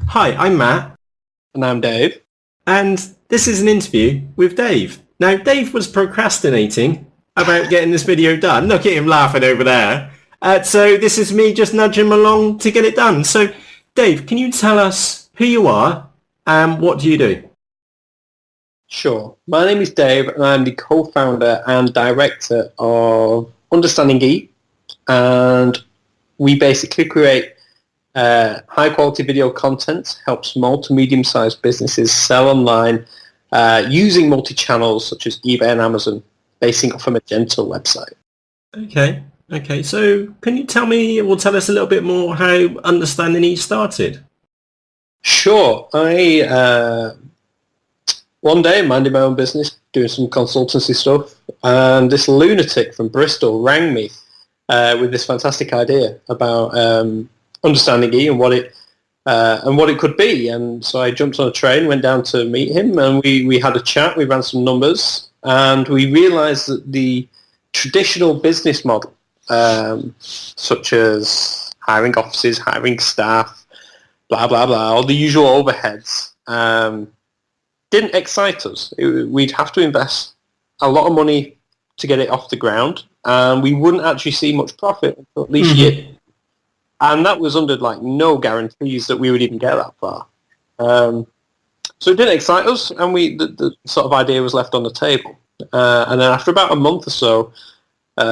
Hi, I'm Matt, And I'm Dave. and this is an interview with Dave. Now, Dave was procrastinating about getting this video done. Look at him laughing over there. So this is me just nudging him along to get it done. So, Dave, can you tell us who you are and what do you do? Sure. My name is Dave, and I'm the co-founder and director of Understanding E, and we basically create high-quality video content, help small to medium-sized businesses sell online using multi-channels such as eBay and Amazon, basing off a Magento website. Okay. So can you tell me or tell us a little bit more how Understanding E started? Sure. I one day minding my own business, doing some consultancy stuff, and this lunatic from Bristol rang me with this fantastic idea about Understanding E and what it could be. And so I jumped on a train, went down to meet him, and we had a chat. We ran some numbers, and we realised that the traditional business model, such as hiring offices, hiring staff, blah blah blah, all the usual overheads, didn't excite us. We'd have to invest a lot of money to get it off the ground, and we wouldn't actually see much profit until at least a year. And that was under no guarantees that we would even get that far. So it didn't excite us, and the sort of idea was left on the table. And then after about a month or so,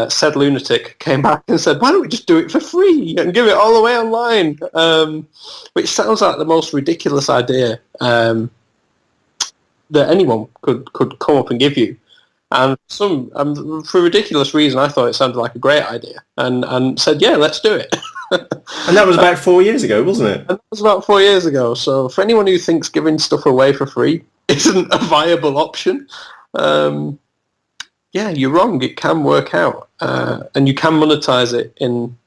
said lunatic came back and said, "Why don't we just do it for free and give it all away online?" Which sounds like the most ridiculous idea that anyone could come up and give you. And for a ridiculous reason, I thought it sounded like a great idea, and said, "Yeah, let's do it." And that was about 4 years ago, wasn't it? And that was about 4 years ago. So for anyone who thinks giving stuff away for free isn't a viable option, yeah, you're wrong. It can work out, and you can monetize it in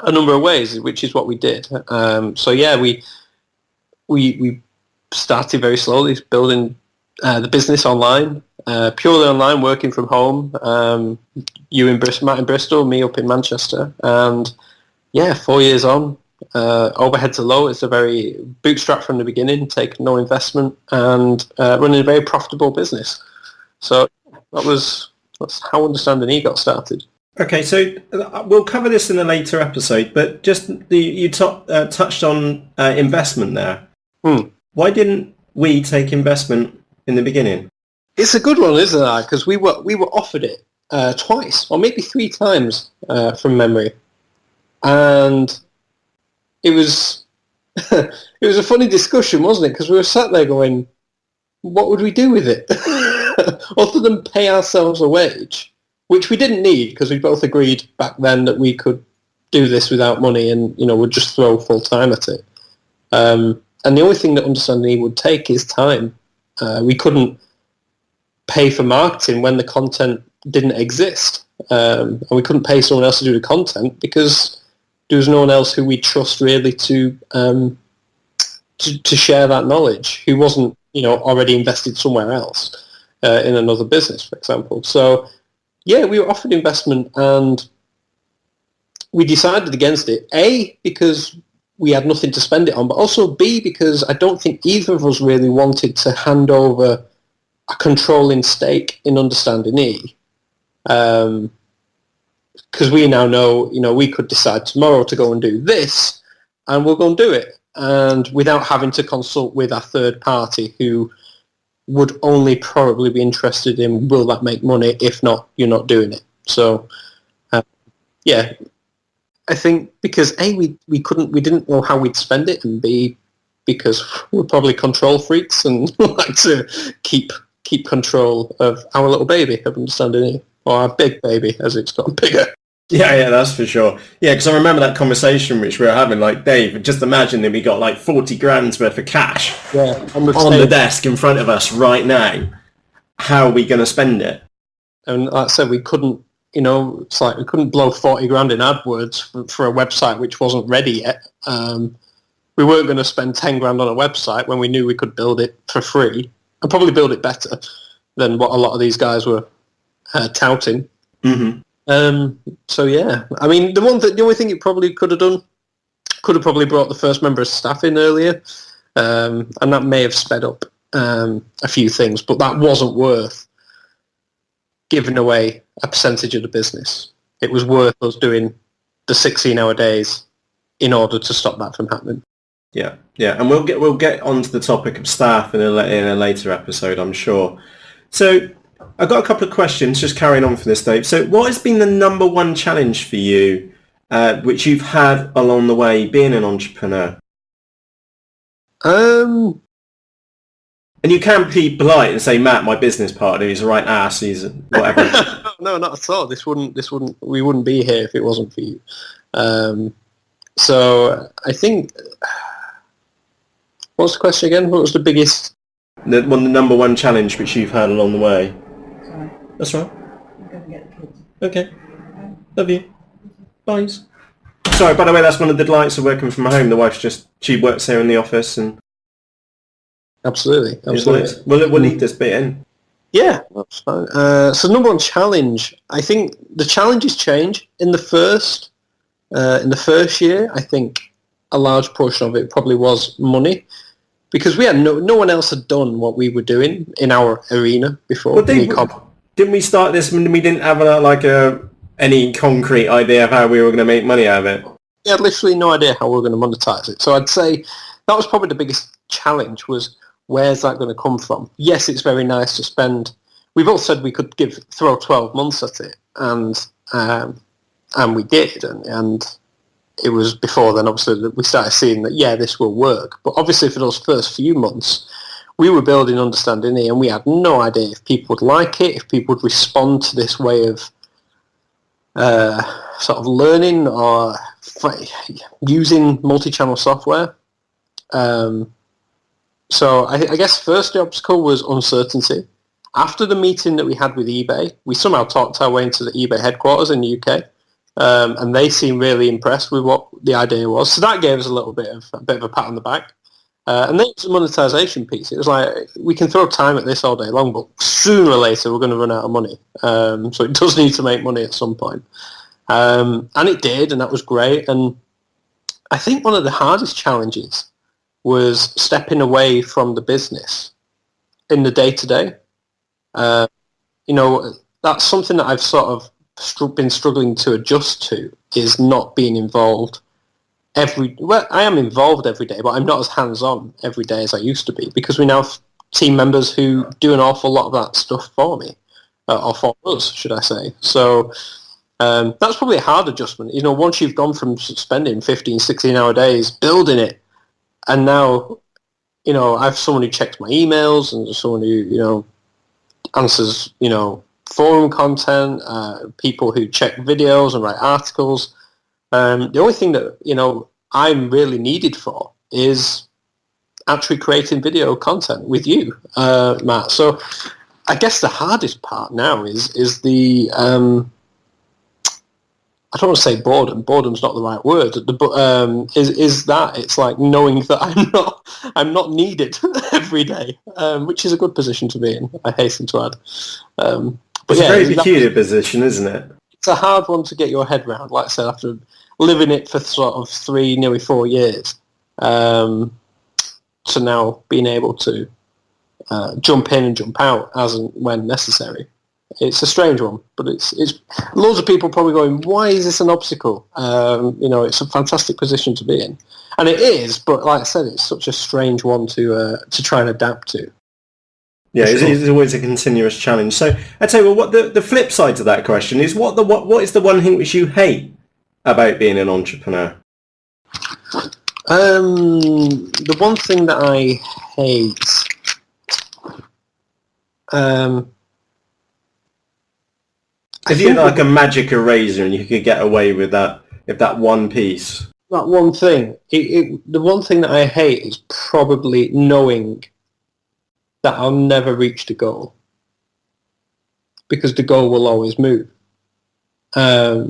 a number of ways, which is what we did. So yeah, we started very slowly building the business online, purely online, working from home. Matt in Bristol, me up in Manchester, and yeah, 4 years on, overheads are low. It's a very bootstrap from the beginning, take no investment, and running a very profitable business. So that's how Understanding E got started. Okay, so we'll cover this in a later episode, but just you touched on investment there. Why didn't we take investment in the beginning? It's a good one, isn't it? Because we were offered it twice, or maybe 3 times from memory. And it was it was a funny discussion, wasn't it? Because we were sat there going, what would we do with it? Other than pay ourselves a wage, which we didn't need because we both agreed back then that we could do this without money and, would just throw full time at it. And the only thing that Understanding E would take is time. We couldn't pay for marketing when the content didn't exist. And we couldn't pay someone else to do the content because there was no one else who we trust really to share that knowledge, who wasn't already invested somewhere else in another business, for example. So yeah, we were offered investment and we decided against it. A, because we had nothing to spend it on, but also B, because I don't think either of us really wanted to hand over a controlling stake in Understanding E. Because we now know, we could decide tomorrow to go and do this, and we'll go and do it, and without having to consult with a third party who would only probably be interested in, will that make money? If not, you're not doing it. So, yeah, I think because A, we didn't know how we'd spend it, and B, because we're probably control freaks and like to keep control of our little baby of Understanding E, or our big baby as it's gotten bigger. Yeah, that's for sure. Yeah, because I remember that conversation which we were having, Dave, just imagine that we got 40 grand's worth of cash on the desk in front of us right now. How are we going to spend it? And like I said, we couldn't, it's like we couldn't blow 40 grand in AdWords for a website which wasn't ready yet. We weren't going to spend 10 grand on a website when we knew we could build it for free and probably build it better than what a lot of these guys were touting. Mm-hmm. So yeah, I mean, the only thing it probably could have done, could have probably brought the first member of staff in earlier, and that may have sped up a few things, but that wasn't worth giving away a percentage of the business. It was worth us doing the 16-hour days in order to stop that from happening. Yeah, and we'll get onto the topic of staff in a later episode, I'm sure. So I've got a couple of questions, just carrying on for this, Dave. So what has been the number one challenge for you, which you've had along the way being an entrepreneur? And you can be polite and say, Matt, my business partner, he's a right ass, he's whatever. No, not at all. We wouldn't be here if it wasn't for you. So I think, what's the question again? What was the biggest? The number one challenge which you've had along the way. Sorry. That's right. I'm going to get the kids. Okay. Love you. Bye. Sorry, by the way, that's one of the delights of working from home. The wife's she works here in the office and... Absolutely. We'll leave this bit in. Yeah, that's fine. So number one challenge, I think the challenges change. In the first year, I think a large portion of it probably was money, because we had no one else had done what we were doing in our arena before. Well, didn't we start this when we didn't have any concrete idea of how we were going to make money out of it? We had literally no idea how we were going to monetize it. So I'd say that was probably the biggest challenge, was where's that going to come from? Yes, it's very nice to spend. We both said we could throw 12 months at it, and we did, and it was before then, obviously, that we started seeing that, yeah, this will work. But obviously for those first few months, we were building understanding here, and we had no idea if people would like it, if people would respond to this way of sort of learning or using multi-channel software. So I guess first the obstacle was uncertainty. After the meeting that we had with eBay, we somehow talked our way into the eBay headquarters in the UK. And they seemed really impressed with what the idea was. So that gave us a bit of a pat on the back. And then it's the monetization piece. It was like, we can throw time at this all day long, but sooner or later we're going to run out of money. So it does need to make money at some point. And it did, and that was great. And I think one of the hardest challenges was stepping away from the business in the day-to-day. That's something that I've sort of been struggling to adjust to, is not being involved I am involved every day, but I'm not as hands-on every day as I used to be, because we now have team members who do an awful lot of that stuff for me, or for us, should I say. So that's probably a hard adjustment. Once you've gone from spending 15, 16-hour days building it, and now, I have someone who checks my emails, and someone who, answers, forum content, people who check videos and write articles. The only thing that, I'm really needed for is actually creating video content with you, Matt. So I guess the hardest part now is the, I don't want to say boredom. Boredom's not the right word. Is that it's like knowing that I'm not needed every day, which is a good position to be in, I hasten to add. But it's a very peculiar position, isn't it? It's a hard one to get your head around, like I said, after living it for sort of 3, nearly 4 years, to now being able to jump in and jump out as and when necessary. It's a strange one, but it's loads of people probably going, why is this an obstacle? It's a fantastic position to be in. And it is, but like I said, it's such a strange one to try and adapt to. Yeah, it's always a continuous challenge. So I'd say, well, what the flip side to that question is, what is the one thing which you hate about being an entrepreneur? The one thing that I hate, if you had like a magic eraser and you could get away with that, if that one piece. That one thing, the one thing that I hate is probably knowing that I'll never reach the goal, because the goal will always move. I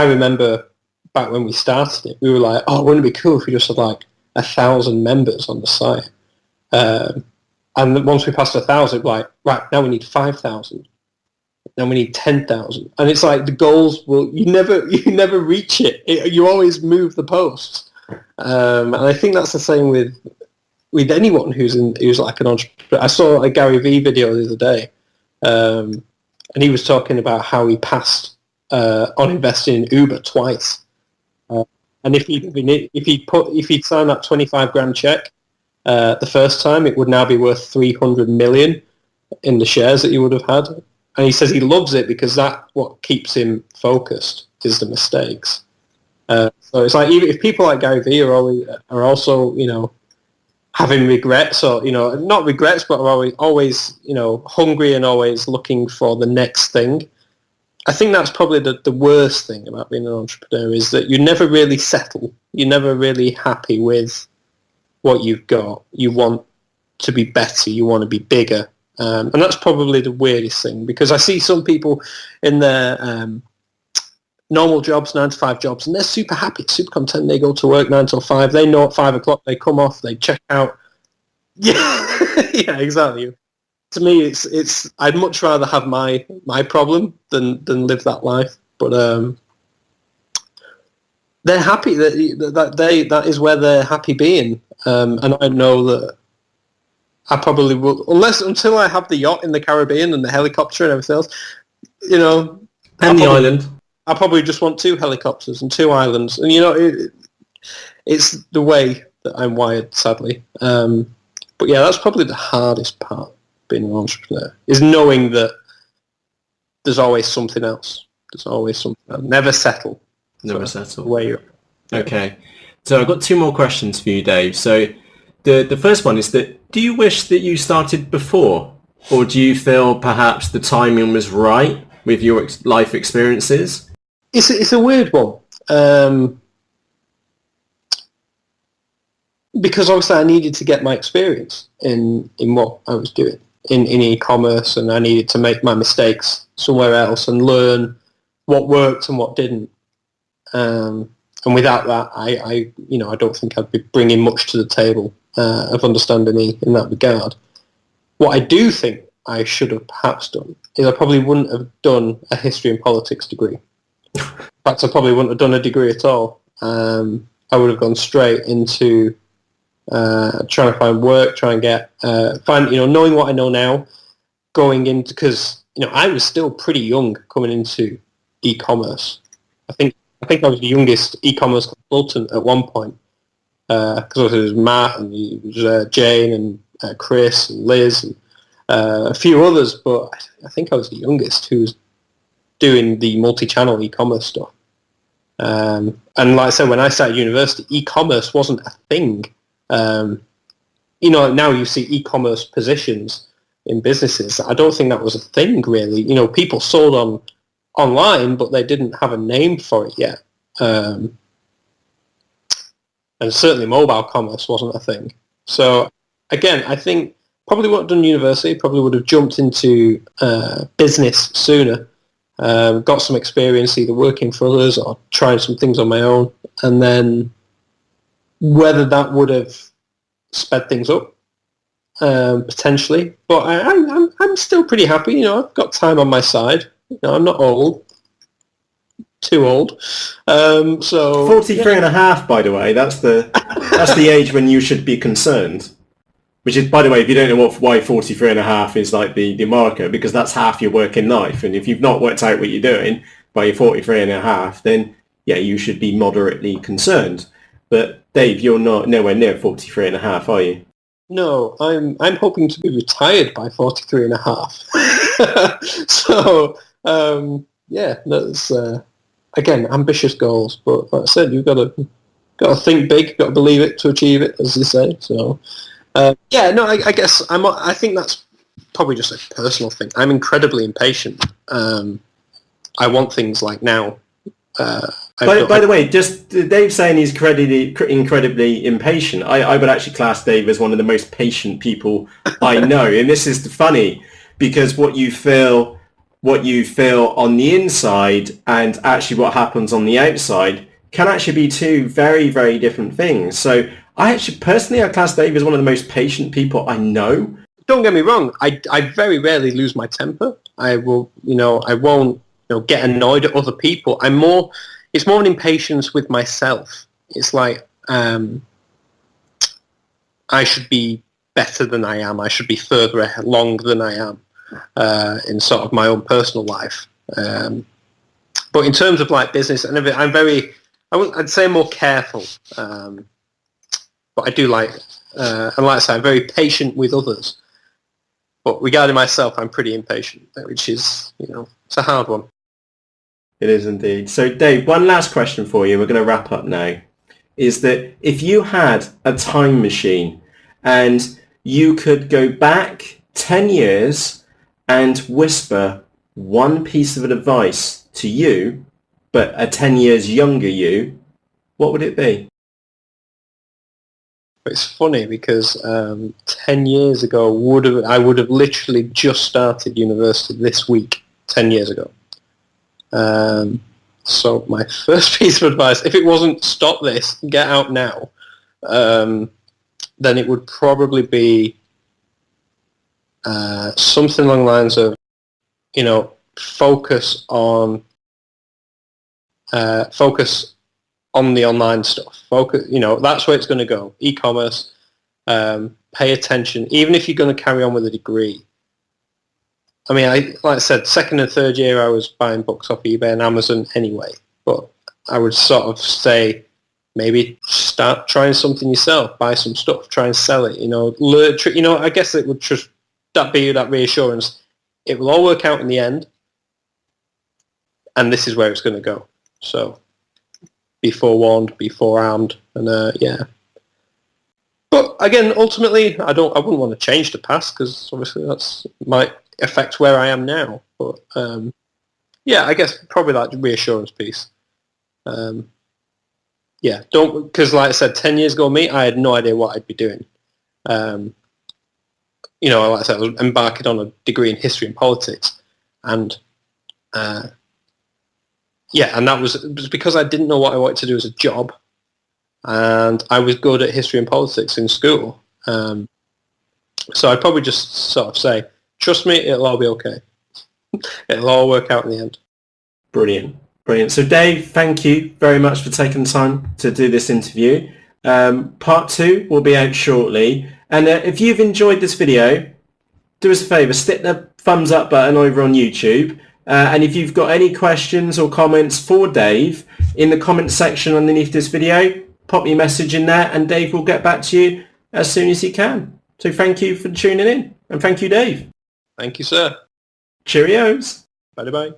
remember back when we started it, we were like, oh, wouldn't it be cool if we just had like 1,000 members on the site? And once we passed 1,000, like, right, now we need 5,000. Now we need 10,000. And it's like the goals you never reach it. You always move the posts. And I think that's the same with anyone who's like an entrepreneur. I saw a Gary Vee video the other day, and he was talking about how he passed on investing in Uber twice. And if he'd signed that 25 grand check the first time, it would now be worth 300 million in the shares that he would have had. And he says he loves it because that what keeps him focused is the mistakes. So it's like, even if people like Gary Vee are also, you know, having regrets, or, you know, not regrets, but are always, you know, hungry and always looking for the next thing. I think that's probably the worst thing about being an entrepreneur, is that you never really settle. You're never really happy with what you've got. You want to be better. You want to be bigger. And that's probably the weirdest thing, because I see some people in their normal jobs, 9-to-5 jobs, and they're super happy, super content. They go to work 9 till 5. They know at 5 o'clock they come off, they check out. Yeah, yeah, exactly. To me, it's I'd much rather have my problem than live that life. But they're happy that is where they're happy being. And I know that I probably will, until I have the yacht in the Caribbean and the helicopter and everything else, you know, and the island. I probably just want 2 helicopters and 2 islands, and you know, it's the way that I'm wired, sadly. But yeah, that's probably the hardest part, being an entrepreneur, is knowing that there's always something else. There's always something else. Never settle. Never settle. Where you're. Okay, so I've got 2 more questions for you, Dave. So the first one is that, do you wish that you started before, or do you feel perhaps the timing was right with your life experiences? It's a weird one, because obviously I needed to get my experience in what I was doing in e-commerce, and I needed to make my mistakes somewhere else and learn what worked and what didn't. And without that, I don't think I'd be bringing much to the table of understanding in that regard. What I do think I should have perhaps done is I probably wouldn't have done a history and politics degree. In fact, I probably wouldn't have done a degree at all. I would have gone straight into trying to find work, try and knowing what I know now, going into, because, you know, I was still pretty young coming into e-commerce. I think I was the youngest e-commerce consultant at one point, because there was Matt and there was Jane and Chris and Liz and a few others, but I think I was the youngest who was doing the multi-channel e-commerce stuff. And like I said, when I started university, e-commerce wasn't a thing. You know, now you see e-commerce positions in businesses. I don't think that was a thing, really. You know, people sold online, but they didn't have a name for it yet. And certainly mobile commerce wasn't a thing. So again, I think probably would have done university, probably would have jumped into business sooner, got some experience either working for others or trying some things on my own, and then whether that would have sped things up, potentially. But I'm still pretty happy. You know, I've got time on my side. You know, I'm not old. Too old. So 43 and a half, by the way. That's the age when you should be concerned. Which is, by the way, if you don't know why 43 and a half is like the marker, because that's half your working life. And if you've not worked out what you're doing by your 43 and a half, then yeah, you should be moderately concerned. But Dave, you're not nowhere near 43 and a half, are you? No, I'm hoping to be retired by 43 and a half. So yeah, that's again, ambitious goals. But like I said, you've got to think big, got to believe it to achieve it, as they say. So. Yeah, no, I guess I think that's probably just a personal thing. I'm incredibly impatient. I want things like now. By the way, just Dave saying he's incredibly impatient. I would actually class Dave as one of the most patient people I know. And this is funny, because what you feel on the inside and actually what happens on the outside can actually be 2 very, very different things. So I class Dave as one of the most patient people I know. Don't get me wrong. I very rarely lose my temper. I won't, get annoyed at other people. It's more an impatience with myself. It's like, I should be better than I am. I should be further along than I am in sort of my own personal life. But in terms of like business and everything, I'd say more careful. But I do like, and like I say, I'm very patient with others. But regarding myself, I'm pretty impatient, which is, it's a hard one. It is indeed. So Dave, one last question for you. We're going to wrap up now. Is that if you had a time machine and you could go back 10 years and whisper one piece of advice to you, but a 10 years younger you, what would it be? It's funny because 10 years ago, I would have literally just started university this week, 10 years ago. So my first piece of advice, if it wasn't stop this, get out now, then it would probably be something along the lines of, focus on the online stuff. Focus, that's where it's going to go. E-commerce, pay attention, even if you're going to carry on with a degree. I mean, like I said, second and third year I was buying books off eBay and Amazon anyway, but I would sort of say maybe start trying something yourself, buy some stuff, try and sell it, learn, I guess it would just that be that reassurance. It will all work out in the end, and this is where it's going to go. So be forewarned, be forearmed, and yeah. But again, ultimately, I wouldn't want to change the past because obviously that's might affect where I am now. But yeah, I guess probably that reassurance piece. Yeah, because like I said, 10 years ago, I had no idea what I'd be doing. Like I said, I was embarking on a degree in history and politics, and yeah, and it was because I didn't know what I wanted to do as a job, and I was good at history and politics in school. So I'd probably just sort of say, trust me, it'll all be okay. It'll all work out in the end. Brilliant. Brilliant. So Dave, thank you very much for taking the time to do this interview. Part 2 will be out shortly. And if you've enjoyed this video, do us a favour, stick the thumbs up button over on YouTube. And if you've got any questions or comments for Dave, in the comment section underneath this video, pop your message in there and Dave will get back to you as soon as he can. So thank you for tuning in. And thank you, Dave. Thank you, sir. Cheerios. Bye-bye.